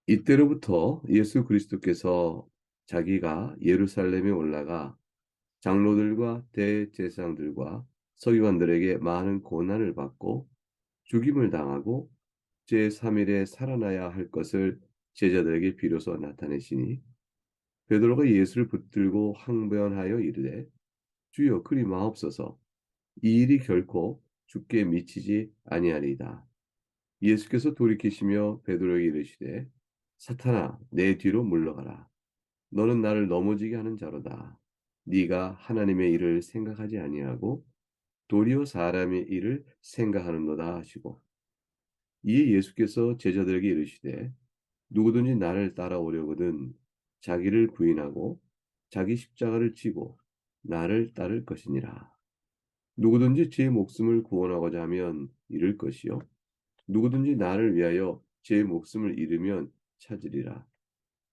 이때로부터 예수 그리스도께서 자기가 예루살렘에 올라가 장로들과 대제사장들과 서기관들에게 많은 고난을 받고 죽임을 당하고 제3일에 살아나야 할 것을 제자들에게 비로소 나타내시니 베드로가 예수를 붙들고 항변하여 이르되 주여 그리 마옵소서 이 일이 결코 주께 미치지 아니하리이다. 예수께서 돌이키시며 베드로에게 이르시되 사탄아 내 뒤로 물러가라. 너는 나를 넘어지게 하는 자로다. 네가 하나님의 일을 생각하지 아니하고 도리어 사람의 일을 생각하는도다 하시고 이에 예수께서 제자들에게 이르시되 누구든지 나를 따라오려거든 자기를 부인하고 자기 십자가를 지고 나를 따를 것이니라. 누구든지 제 목숨을 구원하고자 하면 잃을 것이요 누구든지 나를 위하여 제 목숨을 잃으면 찾으리라.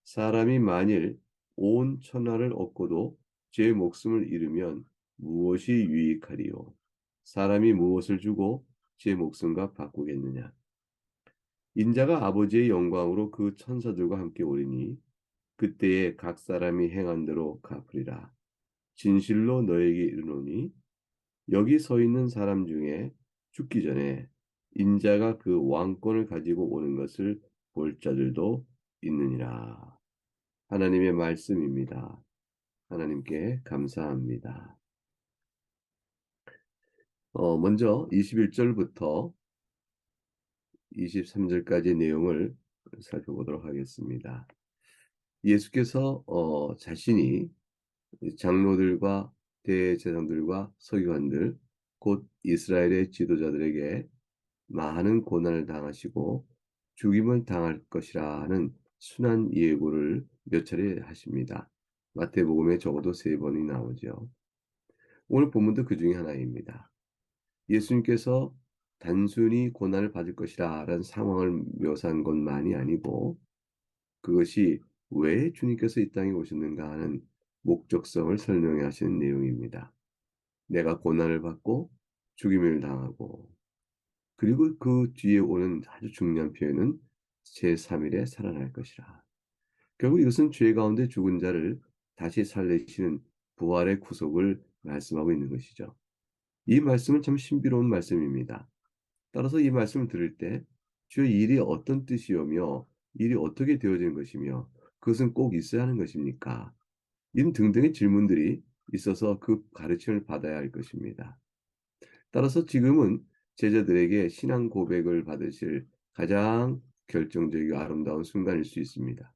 사람이 만일 온 천하를 얻고도 제 목숨을 잃으면 무엇이 유익하리요? 사람이 무엇을 주고 제 목숨과 바꾸겠느냐? 인자가 아버지의 영광으로 그 천사들과 함께 오리니 그때에 각 사람이 행한 대로 갚으리라. 진실로 너에게 이르노니 여기 서 있는 사람 중에 죽기 전에 인자가 그 왕권을 가지고 오는 것을 볼 자들도 있느니라. 하나님의 말씀입니다. 하나님께 감사합니다. 먼저 21절부터 23절까지 내용을 살펴보도록 하겠습니다. 예수께서 자신이 장로들과 대제사장들과 서기관들 곧 이스라엘의 지도자들에게 많은 고난을 당하시고 죽임을 당할 것이라는 순한 예고를 몇 차례 하십니다. 마태복음에 적어도 3번이 나오죠. 오늘 본문도 그 중에 하나입니다. 예수님께서 단순히 고난을 받을 것이라는 상황을 묘사한 것만이 아니고 그것이 왜 주님께서 이 땅에 오셨는가 하는 목적성을 설명해 하시는 내용입니다. 내가 고난을 받고 죽임을 당하고 그리고 그 뒤에 오는 아주 중요한 표현은 제3일에 살아날 것이라. 결국 이것은 죄 가운데 죽은 자를 다시 살리시는 부활의 구속을 말씀하고 있는 것이죠. 이 말씀은 참 신비로운 말씀입니다. 따라서 이 말씀을 들을 때 주의 일이 어떤 뜻이오며 일이 어떻게 되어지는 것이며 그것은 꼭 있어야 하는 것입니까? 이런 등등의 질문들이 있어서 그 가르침을 받아야 할 것입니다. 따라서 지금은 제자들에게 신앙 고백을 받으실 가장 결정적이고 아름다운 순간일 수 있습니다.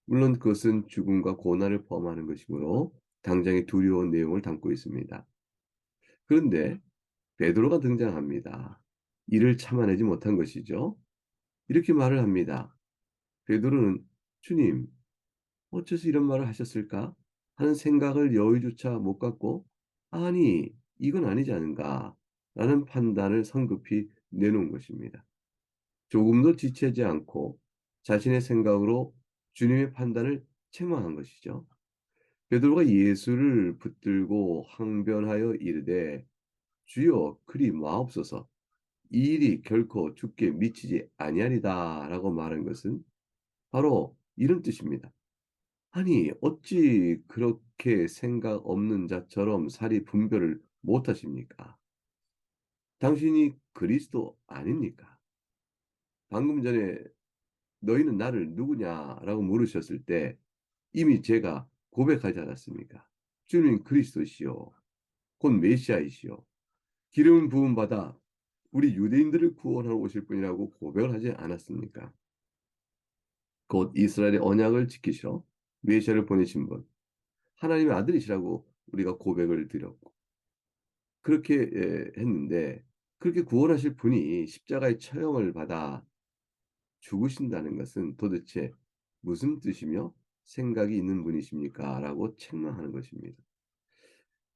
물론 그것은 죽음과 고난을 범하는 것이므로 당장의 두려운 내용을 담고 있습니다. 그런데 베드로가 등장합니다. 이를 참아내지 못한 것이죠. 이렇게 말을 합니다. 베드로는 주님, 어째서 이런 말을 하셨을까? 하는 생각을 여유조차 못 갖고 아니, 이건 아니지 않은가? 라는 판단을 성급히 내놓은 것입니다. 조금도 지체하지 않고 자신의 생각으로 주님의 판단을 책망한 것이죠. 베드로가 예수를 붙들고 항변하여 이르되 주여 그리 마옵소서 이 일이 결코 주께 미치지 아니하리다라고 말한 것은 바로 이런 뜻입니다. 아니 어찌 그렇게 생각 없는 자처럼 사리 분별을 못하십니까? 당신이 그리스도 아닙니까? 방금 전에 너희는 나를 누구냐라고 물으셨을 때 이미 제가 고백하지 않았습니까? 주는 그리스도시요 곧 메시아이시요 기름 부음 받아 우리 유대인들을 구원하러 오실 분이라고 고백을 하지 않았습니까? 곧 이스라엘의 언약을 지키시러 메시아를 보내신 분, 하나님의 아들이시라고 우리가 고백을 드렸고 그렇게 했는데 그렇게 구원하실 분이 십자가의 처형을 받아 죽으신다는 것은 도대체 무슨 뜻이며 생각이 있는 분이십니까? 라고 책망하는 것입니다.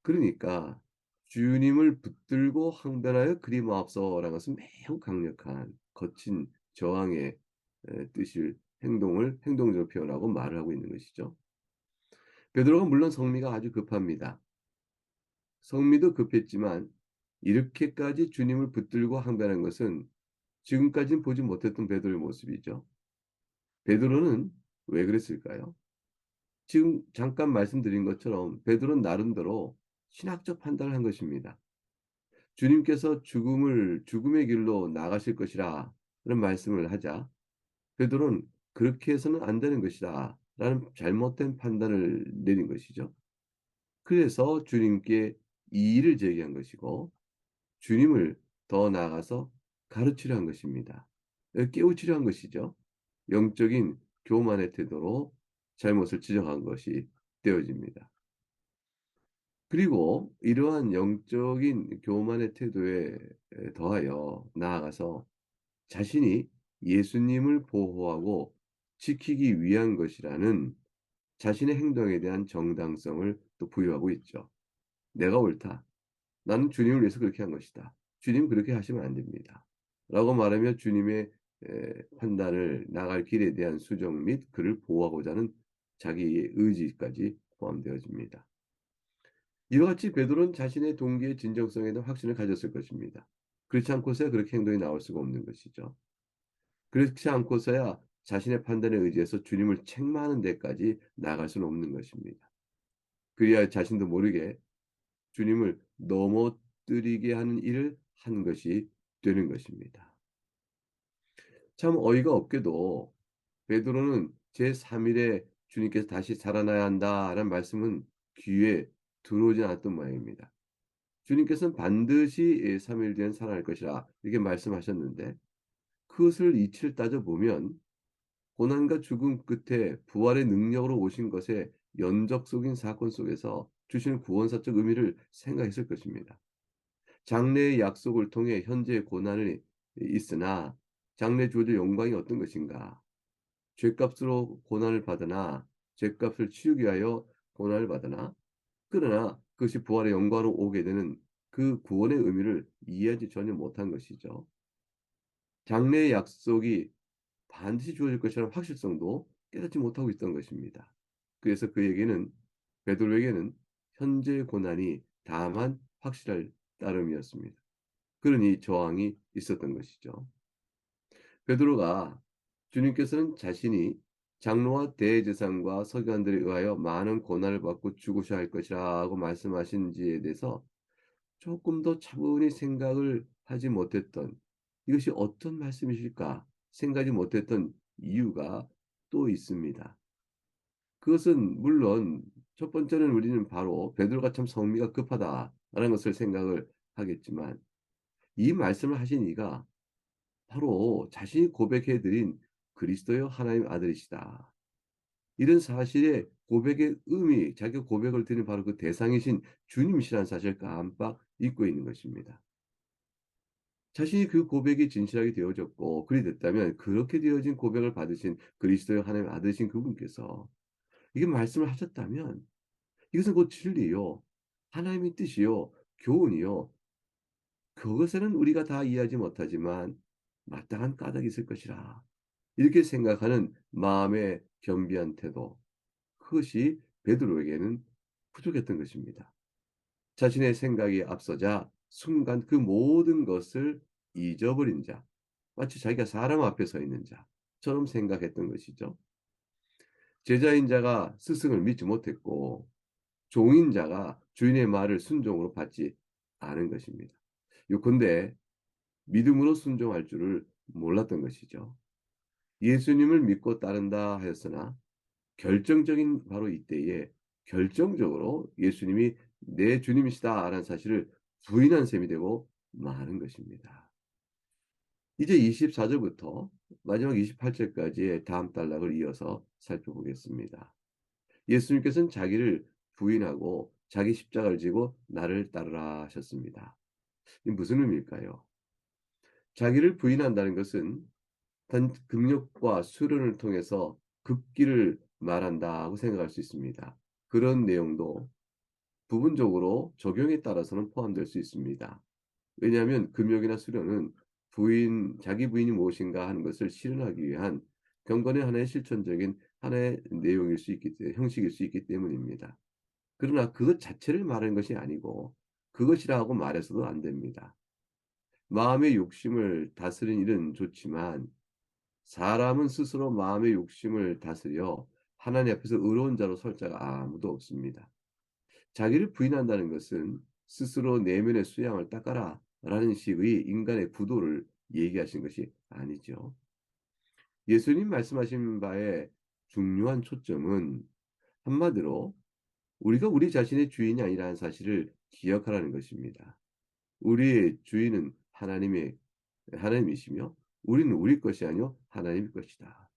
그러니까 주님을 붙들고 항변하여 그리 마옵소서라는 것은 매우 강력한 거친 저항의 뜻을 행동적으로 표현하고 말을 하고 있는 것이죠. 베드로가 물론 성미가 아주 급합니다. 성미도 급했지만 이렇게까지 주님을 붙들고 항변한 것은 지금까지는 보지 못했던 베드로의 모습이죠. 베드로는 왜 그랬을까요? 지금 잠깐 말씀드린 것처럼 베드로는 나름대로 신학적 판단을 한 것입니다. 주님께서 죽음의 길로 나가실 것이라 그런 말씀을 하자 베드로는 그렇게 해서는 안 되는 것이다 라는 잘못된 판단을 내린 것이죠. 그래서 주님께 이의를 제기한 것이고 주님을 더 나아가서 가르치려 한 것입니다. 깨우치려 한 것이죠. 영적인 교만의 태도로 잘못을 지적한 것이 되어집니다. 그리고 이러한 영적인 교만의 태도에 더하여 나아가서 자신이 예수님을 보호하고 지키기 위한 것이라는 자신의 행동에 대한 정당성을 또 부여하고 있죠. 내가 옳다. 나는 주님을 위해서 그렇게 한 것이다. 주님 그렇게 하시면 안 됩니다. 라고 말하며 주님의 판단을 나갈 길에 대한 수정 및 그를 보호하고자 하는 자기의 의지까지 포함되어집니다. 이와 같이 베드로는 자신의 동기의 진정성에 대한 확신을 가졌을 것입니다. 그렇지 않고서야 그렇게 행동이 나올 수가 없는 것이죠. 그렇지 않고서야 자신의 판단에 의지해서 주님을 책망하는 데까지 나아갈 수는 없는 것입니다. 그리하여 자신도 모르게 주님을 넘어뜨리게 하는 일을 한 것이 되는 것입니다. 참 어이가 없게도 베드로는 제3일에 주님께서 다시 살아나야 한다라는 말씀은 귀에 들어오지 않았던 모양입니다. 주님께서는 반드시 3일 뒤엔 살아날 것이라 이렇게 말씀하셨는데 그것을 이치를 따져보면 고난과 죽음 끝에 부활의 능력으로 오신 것의 연적적인 사건 속에서 주시는 구원사적 의미를 생각했을 것입니다. 장래의 약속을 통해 현재의 고난이 있으나 장래 주어질 영광이 어떤 것인가? 죄값으로 고난을 받으나 죄값을 치르기 위하여 고난을 받으나 그러나 그것이 부활의 영광으로 오게 되는 그 구원의 의미를 이해하지 전혀 못한 것이죠. 장래의 약속이 반드시 주어질 것이라는 확실성도 깨닫지 못하고 있던 것입니다. 그래서 그에게는 베드로에게는 현재의 고난이 다만 확실할 따름이었습니다. 그러니 저항이 있었던 것이죠. 베드로가 주님께서는 자신이 장로와 대제사장과 서기관들에 의하여 많은 고난을 받고 죽으셔야 할 것이라고 말씀하신지에 대해서 조금 더 차분히 생각을 하지 못했던 이것이 어떤 말씀이실까 생각하지 못했던 이유가 또 있습니다. 그것은 물론 첫 번째는 우리는 바로 베드로가 참 성미가 급하다라는 것을 생각을 하겠지만 이 말씀을 하신 이가 바로 자신이 고백해 드린 그리스도여 하나님의 아들이시다. 이런 사실의 고백의 의미, 자기 고백을 드린 바로 그 대상이신 주님이시라는 사실을 깜빡 잊고 있는 것입니다. 자신이 그 고백이 진실하게 되어졌고 그리 됐다면 그렇게 되어진 고백을 받으신 그리스도의 하나님의 아들이신 그분께서 이게 말씀을 하셨다면 이것은 곧 진리요, 하나님의 뜻이요, 교훈이요. 그것에는 우리가 다 이해하지 못하지만 마땅한 까닭이 있을 것이라. 이렇게 생각하는 마음의 겸비한 태도. 그것이 베드로에게는 부족했던 것입니다. 자신의 생각이 앞서자 순간 그 모든 것을 잊어버린 자, 마치 자기가 사람 앞에 서 있는 자처럼 생각했던 것이죠. 제자인 자가 스승을 믿지 못했고 종인 자가 주인의 말을 순종으로 받지 않은 것입니다. 요컨대 믿음으로 순종할 줄을 몰랐던 것이죠. 예수님을 믿고 따른다 하였으나 결정적인 바로 이때에 결정적으로 예수님이 내 주님이시다라는 사실을 부인한 셈이 되고 마는 것입니다. 이제 24절부터 마지막 28절까지의 다음 단락을 이어서 살펴보겠습니다. 예수님께서는 자기를 부인하고 자기 십자가를 지고 나를 따르라 하셨습니다. 이 무슨 의미일까요? 자기를 부인한다는 것은 단 금욕과 수련을 통해서 극기를 말한다고 생각할 수 있습니다. 그런 내용도 부분적으로 적용에 따라서는 포함될 수 있습니다. 왜냐하면 금욕이나 수련은 자기 부인이 무엇인가 하는 것을 실현하기 위한 경건의 하나의 실천적인 하나의 내용일 수 있기 때문에 형식일 수 있기 때문입니다. 그러나 그것 자체를 말하는 것이 아니고 그것이라고 말해서도 안 됩니다. 마음의 욕심을 다스리는 일은 좋지만 사람은 스스로 마음의 욕심을 다스려 하나님 앞에서 의로운 자로 설 자가 아무도 없습니다. 자기를 부인한다는 것은 스스로 내면의 수양을 닦아라 라는 식의 인간의 구도를 얘기하신 것이 아니죠. 예수님 말씀하신 바의 중요한 초점은 한마디로 우리가 우리 자신의 주인이 아니라는 사실을 기억하라는 것입니다. 우리의 주인은 하나님이시며 우리는 우리 것이 아니요 하나님의 것이다.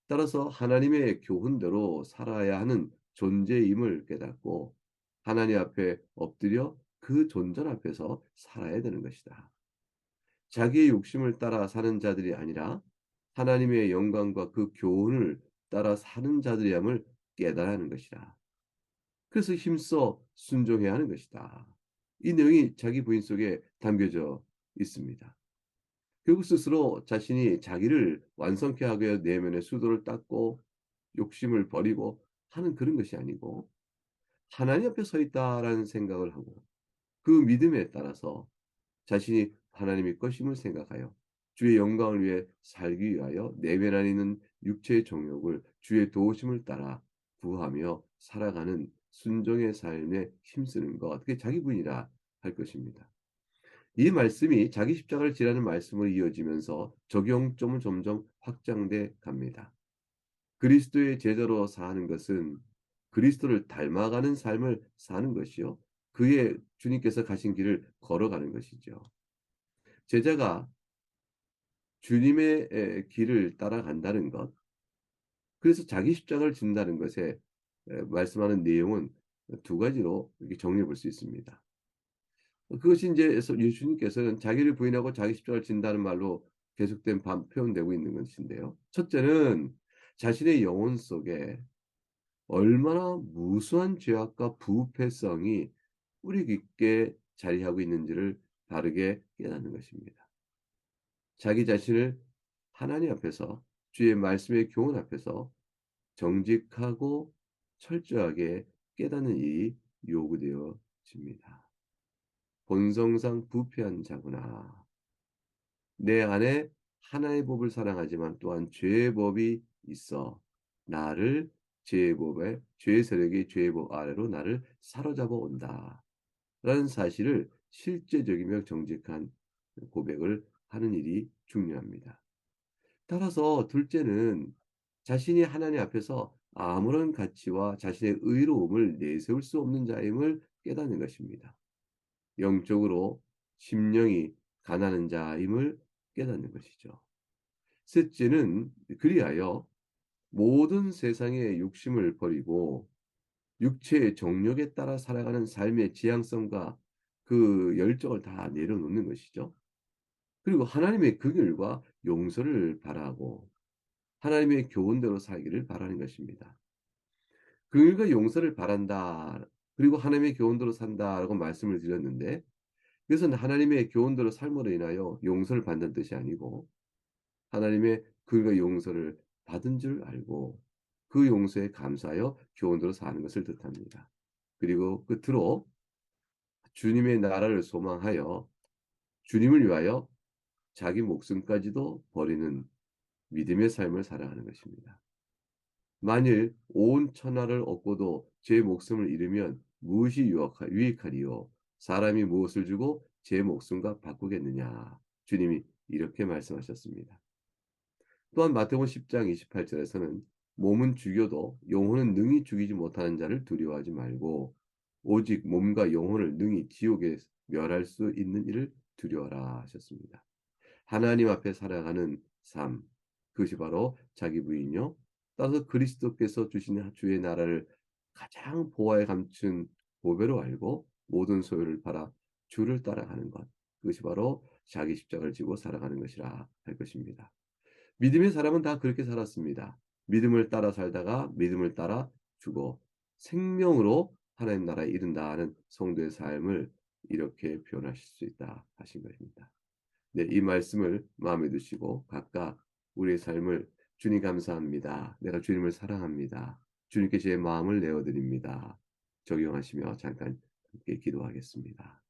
따라서 하나님의 교훈대로 살아야 하는 존재임을 깨닫고 하나님 앞에 엎드려 그 존재 앞에서 살아야 되는 것이다. 자기의 욕심을 따라 사는 자들이 아니라 하나님의 영광과 그 교훈을 따라 사는 자들이함을 깨달아야 하는 것이다. 그래서 힘써 순종해야 하는 것이다. 이 내용이 자기 부인 속에 담겨져 있습니다. 결국 스스로 자신이 자기를 완성케 하기 위해 내면의 수도를 닦고 욕심을 버리고 하는 그런 것이 아니고 하나님 앞에 서 있다라는 생각을 하고 그 믿음에 따라서 자신이 하나님의 것임을 생각하여 주의 영광을 위해 살기 위하여 내면 안에 있는 육체의 정욕을 주의 도우심을 따라 구하며 살아가는 순종의 삶에 힘쓰는 것, 그게 자기 부인이라 할 것입니다. 이 말씀이 자기 십자가를 지라는 말씀으로 이어지면서 적용점은 점점 확장돼 갑니다. 그리스도의 제자로 사는 것은 그리스도를 닮아가는 삶을 사는 것이요. 그의 주님께서 가신 길을 걸어가는 것이죠. 제자가 주님의 길을 따라간다는 것, 그래서 자기 십자가를 진다는 것에 말씀하는 내용은 두 가지로 이렇게 정리해 볼 수 있습니다. 그것이 이제 예수님께서는 자기를 부인하고 자기 십자가를 진다는 말로 계속된 표현되고 있는 것인데요. 첫째는 자신의 영혼 속에 얼마나 무수한 죄악과 부패성이 뿌리 깊게 자리하고 있는지를 바르게 깨닫는 것입니다. 자기 자신을 하나님 앞에서 주의 말씀의 교훈 앞에서 정직하고 철저하게 깨닫는 일이 요구되어집니다. 본성상 부패한 자구나. 내 안에 하나의 법을 사랑하지만 또한 죄의 법이 있어 나를 죄의 세력이 죄의 법 아래로 나를 사로잡아 온다. 라는 사실을 실제적이며 정직한 고백을 하는 일이 중요합니다. 따라서 둘째는 자신이 하나님 앞에서 아무런 가치와 자신의 의로움을 내세울 수 없는 자임을 깨닫는 것입니다. 영적으로 심령이 가난한 자임을 깨닫는 것이죠. 셋째는 그리하여 모든 세상의 욕심을 버리고 육체의 정욕에 따라 살아가는 삶의 지향성과 그 열정을 다 내려놓는 것이죠. 그리고 하나님의 긍휼과 용서를 바라고 하나님의 교훈대로 살기를 바라는 것입니다. 긍휼과 용서를 바란다. 그리고 하나님의 교훈대로 산다라고 말씀을 드렸는데 이것은 하나님의 교훈대로 삶으로 인하여 용서를 받는 뜻이 아니고 하나님의 긍휼과 용서를 받은 줄 알고 그 용서에 감사하여 교훈대로 사는 것을 뜻합니다. 그리고 끝으로 주님의 나라를 소망하여 주님을 위하여 자기 목숨까지도 버리는 믿음의 삶을 살아가는 것입니다. 만일 온 천하를 얻고도 제 목숨을 잃으면 무엇이 유익하리요? 사람이 무엇을 주고 제 목숨과 바꾸겠느냐? 주님이 이렇게 말씀하셨습니다. 또한 마태복음 10장 28절에서는 몸은 죽여도 영혼은 능히 죽이지 못하는 자를 두려워하지 말고 오직 몸과 영혼을 능히 지옥에 멸할 수 있는 이를 두려워라 하셨습니다. 하나님 앞에 살아가는 삶, 그것이 바로 자기 부인요. 따라서 그리스도께서 주신 주의 나라를 가장 보화에 감춘 보배로 알고 모든 소유를 팔아 주를 따라가는 것. 그것이 바로 자기 십자가를 지고 살아가는 것이라 할 것입니다. 믿음의 사람은 다 그렇게 살았습니다. 믿음을 따라 살다가 믿음을 따라 죽어 생명으로 하나님 나라에 이른다는 성도의 삶을 이렇게 표현하실 수 있다 하신 것입니다. 네, 이 말씀을 마음에 두시고 각각 우리의 삶을 주님 감사합니다. 내가 주님을 사랑합니다. 주님께 제 마음을 내어드립니다. 적용하시며 잠깐 함께 기도하겠습니다.